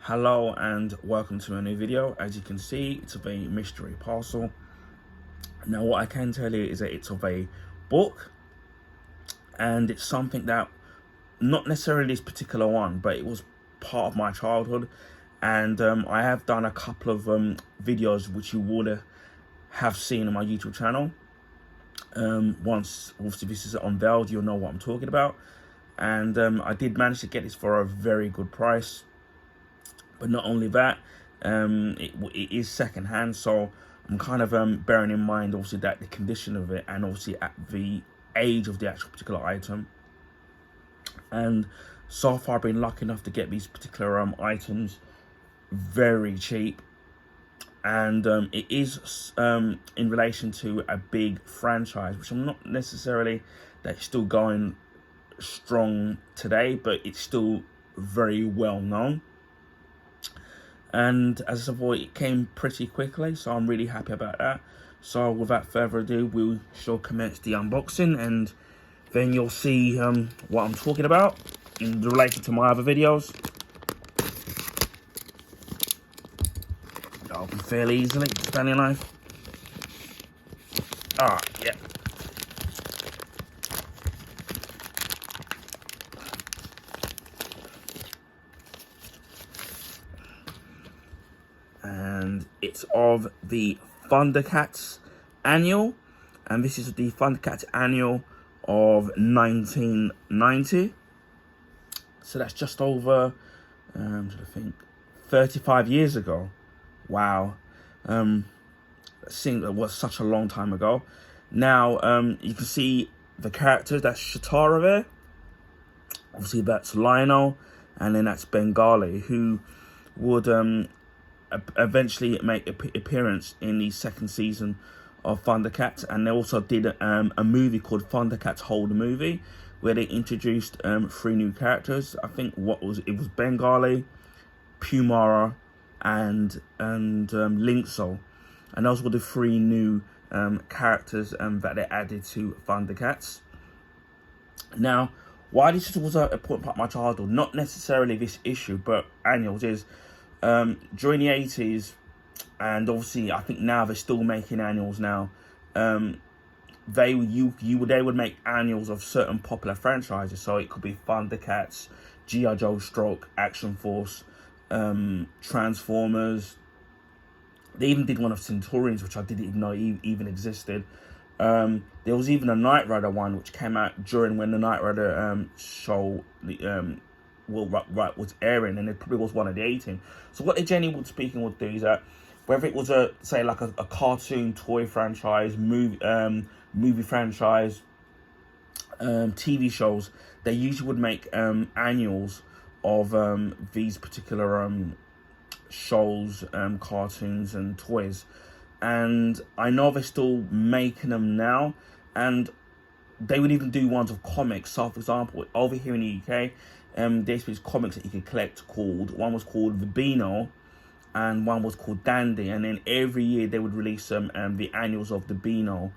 Hello and welcome to a new video. As you can see, it's of a mystery parcel. Now what I can tell you is that it's of a book, and it's something that, not necessarily this particular one, but it was part of my childhood. And I have done a couple of videos which you would have seen on my YouTube channel. Once obviously this is unveiled, you'll know what I'm talking about. And I did manage to get this for a very good price. But not only that, it is secondhand, so I'm kind of bearing in mind obviously that the condition of it, and obviously at the age of the actual particular item. And so far I've been lucky enough to get these particular items very cheap, and it is in relation to a big franchise, which I'm not necessarily that's still going strong today, but it's still very well known. And as I said before, it came pretty quickly, so I'm really happy about that. So without further ado, we shall commence the unboxing, and then you'll see what I'm talking about in relation to my other videos. I'll open fairly easily, Stanley knife. Yeah. And it's of the Thundercats annual, and this is the Thundercats annual of 1990. So that's just over, I think, 35 years ago. Wow, it seems that was such a long time ago. Now, you can see the characters. That's Shatara there. Obviously, that's Lionel, and then that's Bengali, who would eventually make an appearance in the second season of Thundercats. And they also did a movie called Thundercats Hold the Movie, where they introduced 3 new characters. I think it was Bengali, Pumara, and Linkso, and those were the 3 new characters that they added to Thundercats. Now, why this was an important part of my childhood, not necessarily this issue, but annuals, is during the 80s, and obviously I think now they're still making annuals now. They would make annuals of certain popular franchises. So it could be Thundercats, G.I. Joe Stroke, Action Force, Transformers. They even did one of Centaurians, which I didn't even know even existed. There was even a Knight Rider one, which came out during when the Knight Rider show was airing, and it probably was one of the 18. So what they generally would do is that whether it was a cartoon, toy franchise, movie franchise, TV shows, they usually would make annuals of these particular shows, cartoons and toys. And I know they're still making them now, and they would even do ones of comics. So for example, over here in the UK, there's these comics that you could collect one was called The Beano, and one was called Dandy. And then every year they would release the annuals of The Beano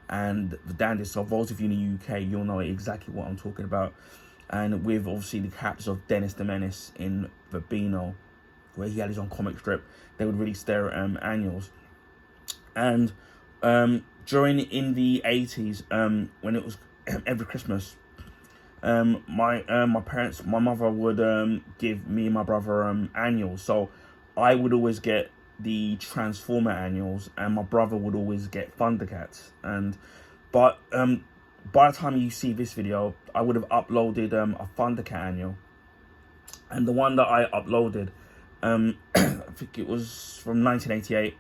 and The Dandy. So those of you in the UK, you'll know exactly what I'm talking about. And with obviously the characters of Dennis the Menace in The Beano, where he had his own comic strip, they would release their annuals. And in the 80s, when it was every Christmas, my mother would give me and my brother annuals. So I would always get the Transformer annuals, and my brother would always get Thundercats. But by the time you see this video, I would have uploaded a Thundercat annual, and the one that I uploaded, I think it was from 1988.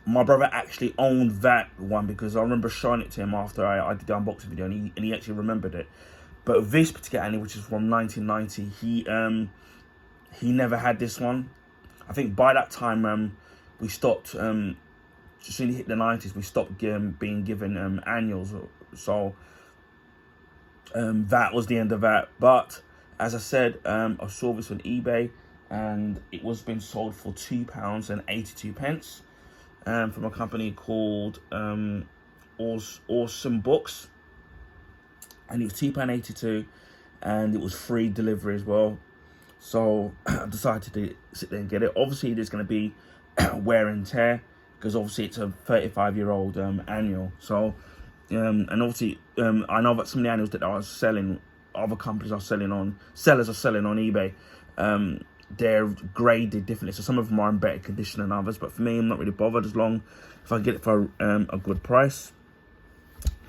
My brother actually owned that one, because I remember showing it to him after I did the unboxing video, and he actually remembered it. But this particular anime, which is from 1990, he never had this one. I think by that time we stopped, as soon as it hit the 90s, we stopped being given annuals. So that was the end of that. But as I said, I saw this on eBay, and it was being sold for £2.82. From a company called Awesome Books, and it was £2.82, and it was free delivery as well. So I decided to sit there and get it. Obviously, there's going to be wear and tear because obviously it's a 35-year-old annual. So, and obviously, I know that some of the annuals that I was selling, other companies are selling on, sellers are selling on eBay. They're graded differently. So some of them are in better condition than others. But for me, I'm not really bothered as long if I get it for a good price.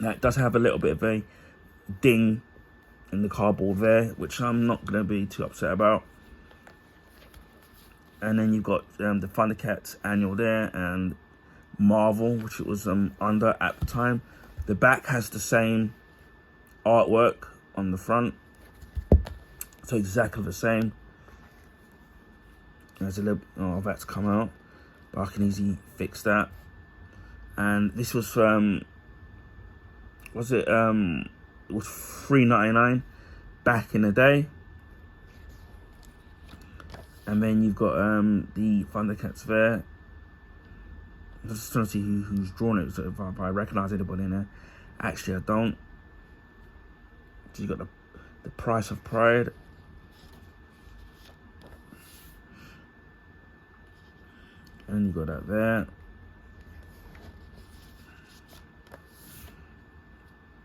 Now, it does have a little bit of a ding in the cardboard there, which I'm not going to be too upset about. And then you've got the Thundercats annual there and Marvel, which it was under at the time. The back has the same artwork on the front, so exactly the same. There's a little, oh, that's come out, but I can easily fix that. And this was was it was $3.99 back in the day. And then you've got the Thundercats there. I'm just trying to see who's drawn it, so if I recognise anybody in there. Actually, I don't. So you've got the Price of Pride. And you got that there.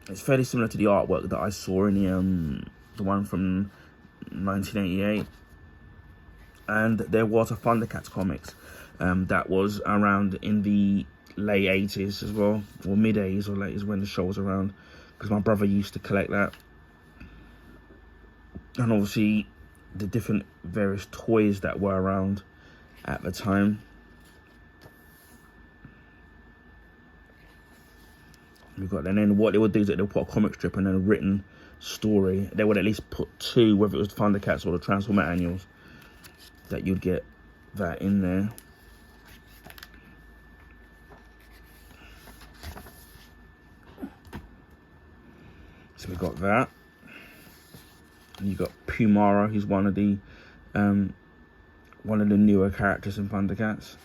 It's fairly similar to the artwork that I saw in the one from 1988. And there was a Thundercats comics that was around in the late 80s as well, or mid 80s or late 80s when the show was around, because my brother used to collect that. And obviously the different various toys that were around at the time. We've got, and then what they would do is that they'll put a comic strip and then a written story. They would at least put two, whether it was Thundercats or the Transformer annuals, that you'd get that in there. So we got that. And you got Pumara, who's one of the newer characters in Thundercats.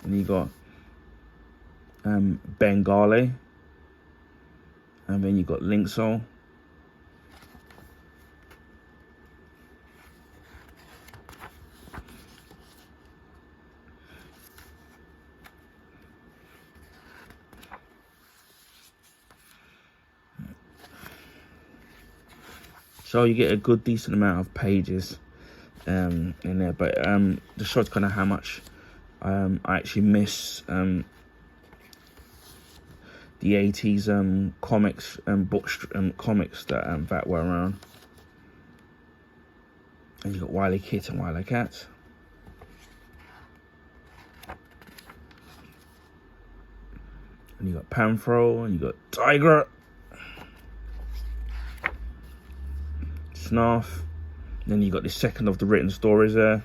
And you got Bengali. And then you got Linksoul. So you get a good decent amount of pages in there, but just shows kind of how much I actually miss the 80s comics and comics that were around. And you got Wile E. Kit and Wile E. Cat. And you got Panthro, and you got Tiger. Snarf. Then you got the second of the written stories there.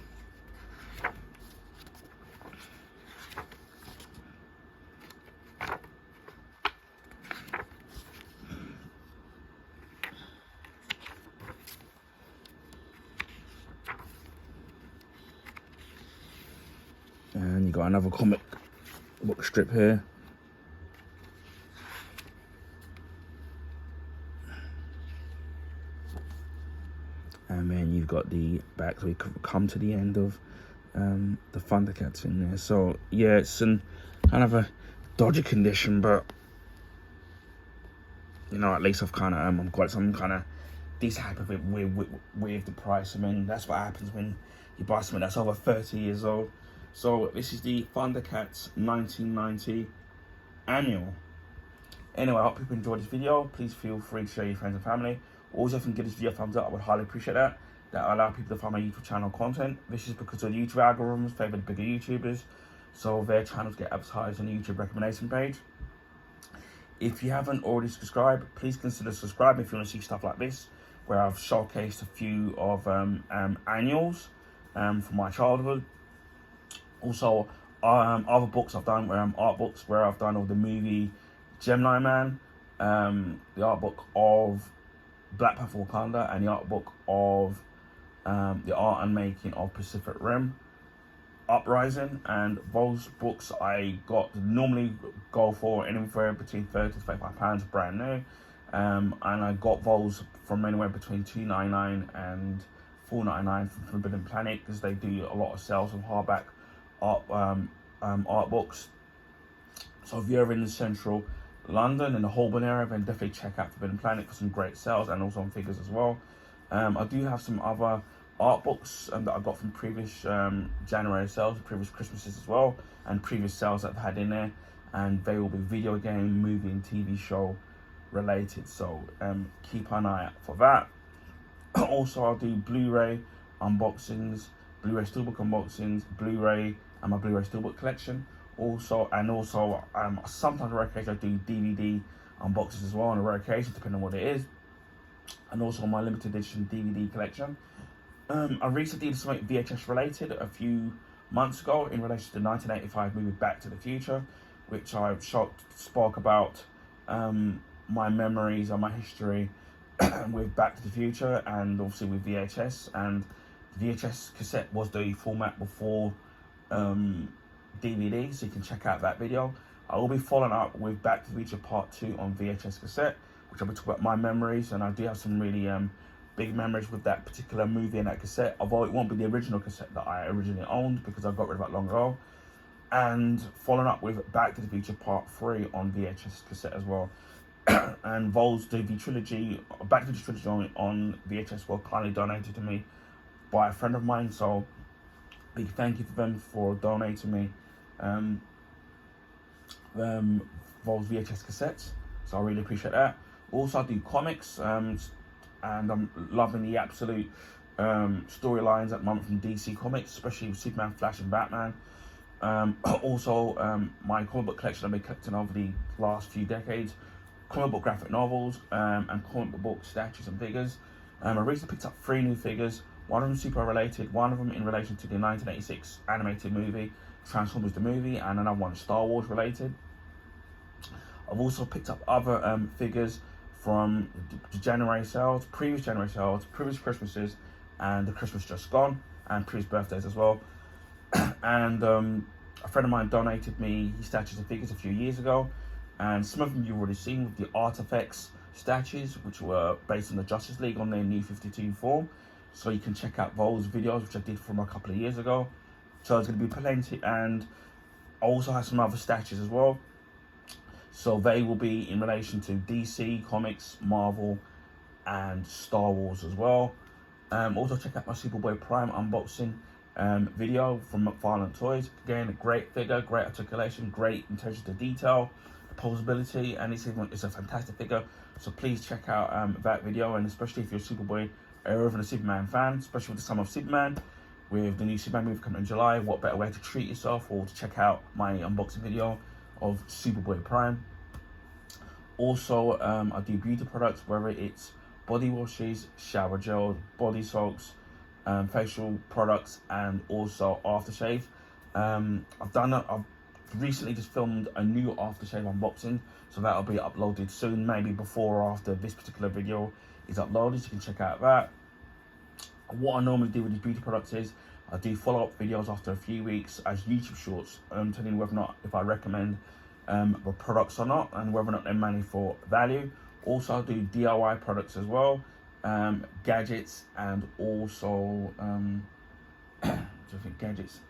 And you got another comic book strip here. And then you've got the back, so we come to the end of the Thundercats in there. So yeah, it's in kind of a dodgy condition, but you know, at least I've kind of I've got some kind of decent happy with the price. I mean, that's what happens when you buy something that's over 30 years old. So this is the Thundercats 1990 annual. Anyway, I hope people enjoyed this video. Please feel free to share your friends and family. Also, if you can give this video a thumbs up, I would highly appreciate that. That will allow people to find my YouTube channel content. This is because of the YouTube algorithms favour the bigger YouTubers, so their channels get advertised on the YouTube recommendation page. If you haven't already subscribed, please consider subscribing if you want to see stuff like this, where I've showcased a few of annuals from my childhood. Also, other books I've done, art books where I've done all the movie Gemini Man, the art book of Black Panther Wakanda, and the art book of the art and making of Pacific Rim Uprising. And those books I got normally go for anywhere between £30 to £35 brand new. and I got those from anywhere between $2.99 and $4.99 from Forbidden Planet, because they do a lot of sales of hardback art books. So if you're ever in central London and the Holborn area, then definitely check out Forbidden Planet for some great sales, and also on figures as well. I do have some other art books that I got from previous January sales, previous Christmases as well, and previous sales that I've had in there, and they will be video game, movie and TV show related, so keep an eye out for that. Also, I'll do Blu-ray unboxings, Blu-ray Steelbook unboxings, Blu-ray and my Blu-ray Steelbook collection. Also, sometimes on rare occasion I do DVD unboxings as well on a rare occasion, depending on what it is. And also my limited edition DVD collection. I recently did something VHS related a few months ago in relation to the 1985 movie Back to the Future, which I spoke about my memories and my history with Back to the Future, and obviously with VHS. And the VHS cassette was the format before DVD, so you can check out that video. I will be following up with Back to the Future Part 2 on VHS cassette, which I'll be talking about my memories, and I do have some really big memories with that particular movie and that cassette, although it won't be the original cassette that I originally owned because I got rid of it long ago. And following up with Back to the Future Part 3 on VHS cassette as well. And those, the trilogy, Back to the Future trilogy on VHS were kindly donated to me by a friend of mine, so big thank you to them for donating me those VHS cassettes, so I really appreciate that. Also, I do comics, and I'm loving the absolute storylines at the moment from DC Comics, especially with Superman, Flash and Batman. Also, my comic book collection I've been collecting over the last few decades, comic book graphic novels and comic book statues and figures. I recently picked up 3 new figures, one of them super related, one of them in relation to the 1986 animated movie Transformers the movie, and another one Star Wars related. I've also picked up other figures from the January sales, previous January sales, previous Christmases, and the Christmas just gone, and previous birthdays as well. And a friend of mine donated me his statues and figures a few years ago, and some of them you've already seen with the Artifacts statues, which were based on the Justice League on their New 52 form. So you can check out those videos, which I did from a couple of years ago. So there's going to be plenty, and I also have some other statues as well. So they will be in relation to DC, Comics, Marvel, and Star Wars as well. Also check out my Superboy Prime unboxing video from McFarlane Toys. Again, a great figure, great articulation, great attention to detail, posability, and it's a fantastic figure. So please check out that video, and especially if you're a Superboy or even a Superman fan, especially with the Summer of Superman, with the new Superman movie coming in July, what better way to treat yourself or to check out my unboxing video of Superboy Prime. Also, I do beauty products, whether it's body washes, shower gels, body soaks, facial products, and also aftershave. I've recently just filmed a new aftershave unboxing, so that'll be uploaded soon, maybe before or after this particular video is uploaded, so you can check out that. What I normally do with these beauty products is I do follow-up videos after a few weeks as YouTube shorts, telling you whether or not if I recommend the products or not, and whether or not they're money for value. Also, I do DIY products as well, gadgets, and also gadgets,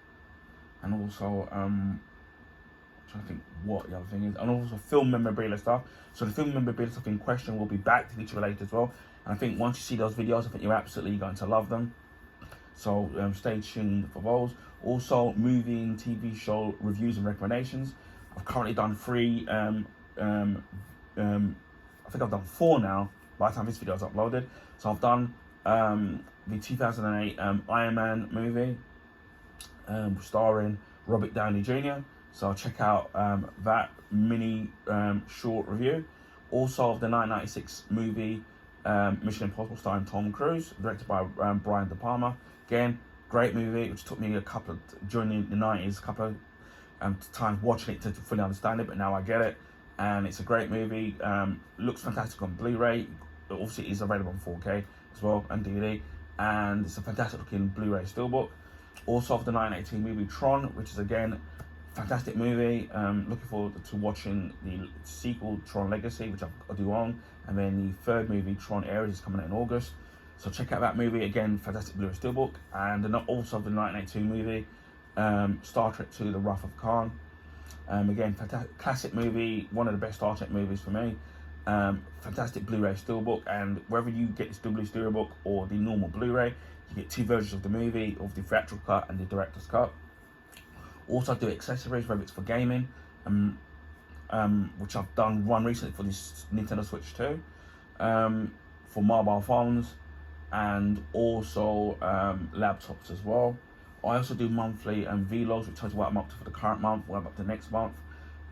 and also trying to think what the other thing is, and also film memorabilia stuff. So the film memorabilia stuff in question will be Back to the Future related as well. And I think once you see those videos, I think you're absolutely going to love them. So stay tuned for those. Also, movie and TV show reviews and recommendations. I've currently done 3. I think I've done 4 now by the time this video is uploaded. So I've done the 2008 Iron Man movie starring Robert Downey Jr. So check out that mini short review. Also of the 1996 movie Mission Impossible starring Tom Cruise, directed by Brian De Palma. Again, great movie, which took me during the 90s, a couple of times watching it to fully understand it, but now I get it. And it's a great movie. Looks fantastic on Blu-ray. Obviously, it is available on 4K as well and DVD. And it's a fantastic looking Blu-ray steelbook. Also of the 1918 movie Tron, which is again fantastic movie. Looking forward to watching the sequel, Tron Legacy, which I do own, and then the third movie, Tron Ares, is coming out in August. So check out that movie again. Fantastic Blu-ray Steelbook, and then also the 1982 movie, Star Trek II: The Wrath of Khan. Again, fantastic classic movie, one of the best Star Trek movies for me. Fantastic Blu-ray Steelbook, and whether you get this Blu-ray Steelbook or the normal Blu-ray, you get 2 versions of the movie, of the theatrical cut and the director's cut. Also, I do accessories, whether it's for gaming, which I've done one recently for this Nintendo Switch 2, for mobile phones, and also laptops as well. I also do monthly vlogs, which tells you what I'm up to for the current month, what I'm up to next month.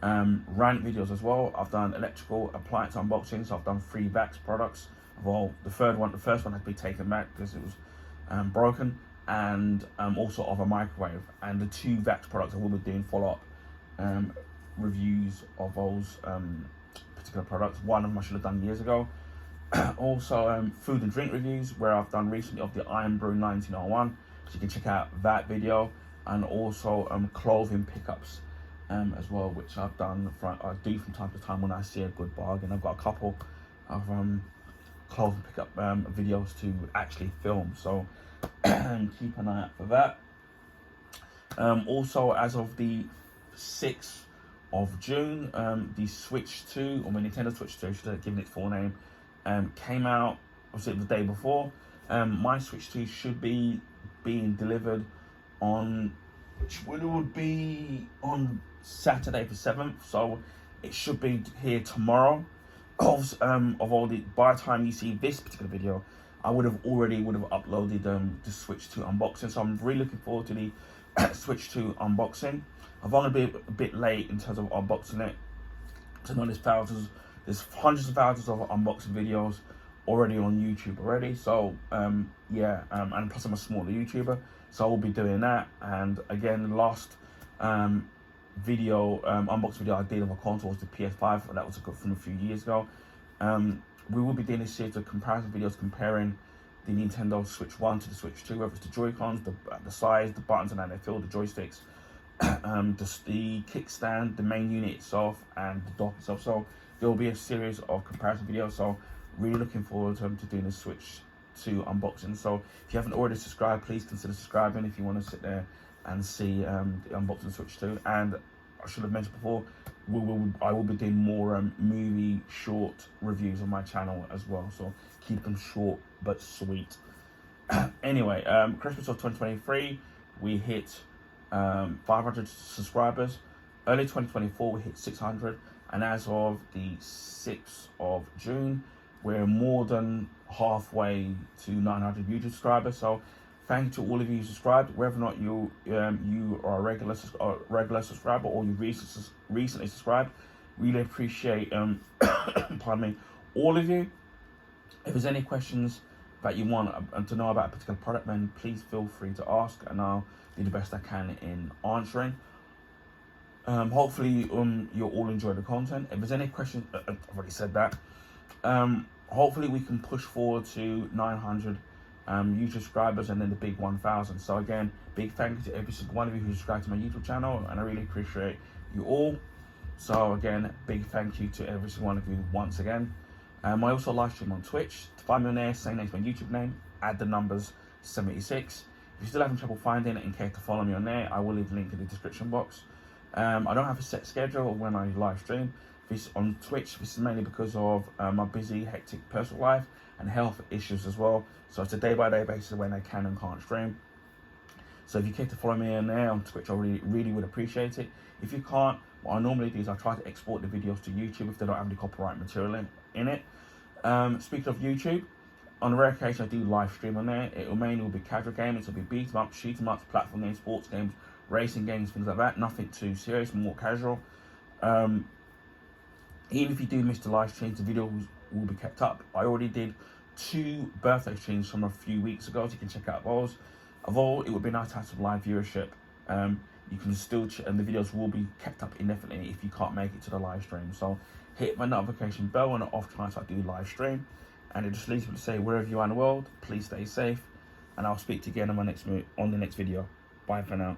Rant videos as well. I've done electrical appliance unboxings. So I've done 3 VAX products. Well, the first one had to be taken back because it was broken, and also of a microwave. And the 2 VAX products I will be doing follow-up reviews of those particular products. One of them I should have done years ago. Also food and drink reviews, where I've done recently of the Iron Brew 1901, so you can check out that video, and also clothing pickups as well, which I do from time to time when I see a good bargain. I've got a couple of clothing pickup videos to actually film, so keep an eye out for that. Also, as of the 6th of June, the Switch 2, or my Nintendo Switch 2, should have given it full name, came out, obviously the day before. My Switch 2 should be being delivered on, which would be on Saturday the 7th, so it should be here tomorrow. By the time you see this particular video, I would have uploaded the Switch 2 unboxing, so I'm really looking forward to the Switch 2 unboxing. I've only been a bit late in terms of unboxing it. So I know there's hundreds of thousands of unboxing videos already on YouTube already. So and plus I'm a smaller YouTuber, so I will be doing that. And again, the last unboxing video I did of a console was the PS5, and that was from a few years ago. We will be doing a series of comparison videos comparing the Nintendo Switch 1 to the Switch 2, whether it's the Joy-Cons, the size, the buttons and how they feel, the joysticks, the kickstand, the main unit itself, and the dock itself. So there will be a series of comparison videos, so really looking forward to doing the Switch 2 unboxing. So if you haven't already subscribed, please consider subscribing if you want to sit there and see the unboxing of Switch 2. And I should have mentioned before, I will be doing more movie short reviews on my channel as well, so keep them short but sweet. Anyway, Christmas of 2023, we hit 500 subscribers. Early 2024, we hit 600, and as of the 6th of June, we're more than halfway to 900 YouTube subscribers. So thank you to all of you who subscribed, whether or not you are a regular subscriber or you recently subscribed. Really appreciate pardon me, all of you. If there's any questions that you want to know about a particular product, then please feel free to ask, and I'll do the best I can in answering. Hopefully you'll all enjoy the content. If there's any questions, I've already said that. Hopefully we can push forward to 900 YouTube subscribers, and then the big 1,000. So again, big thank you to every single one of you who subscribed to my YouTube channel, and I really appreciate you all. So again, big thank you to every single one of you once again. I also live stream on Twitch. To find me on there, same name as my YouTube name, add the numbers 76. If you're still having trouble finding it and care to follow me on there, I will leave the link in the description box. I don't have a set schedule of when I live stream. This on Twitch, this is mainly because of my busy, hectic personal life and health issues as well. So it's a day-by-day basis when I can and can't stream. So if you care to follow me on there on Twitch, I really would appreciate it. If you can't, what I normally do is I try to export the videos to YouTube if they don't have any copyright material in it. Speaking of YouTube, on a rare occasion I do live stream on there. It mainly will be casual gaming, so it'll be beat 'em up, shoot 'em ups, platform games, sports games, racing games, things like that. Nothing too serious, more casual. Even if you do miss the live streams, the videos will be kept up. I already did 2 birthday streams from a few weeks ago, so you can check out those. Although it would be nice to have some live viewership, you can still, and the videos will be kept up indefinitely if you can't make it to the live stream. So hit my notification bell on the off chance I do live stream. And it just leaves me to say, wherever you are in the world, please stay safe. And I'll speak to you again on the next video. Bye for now.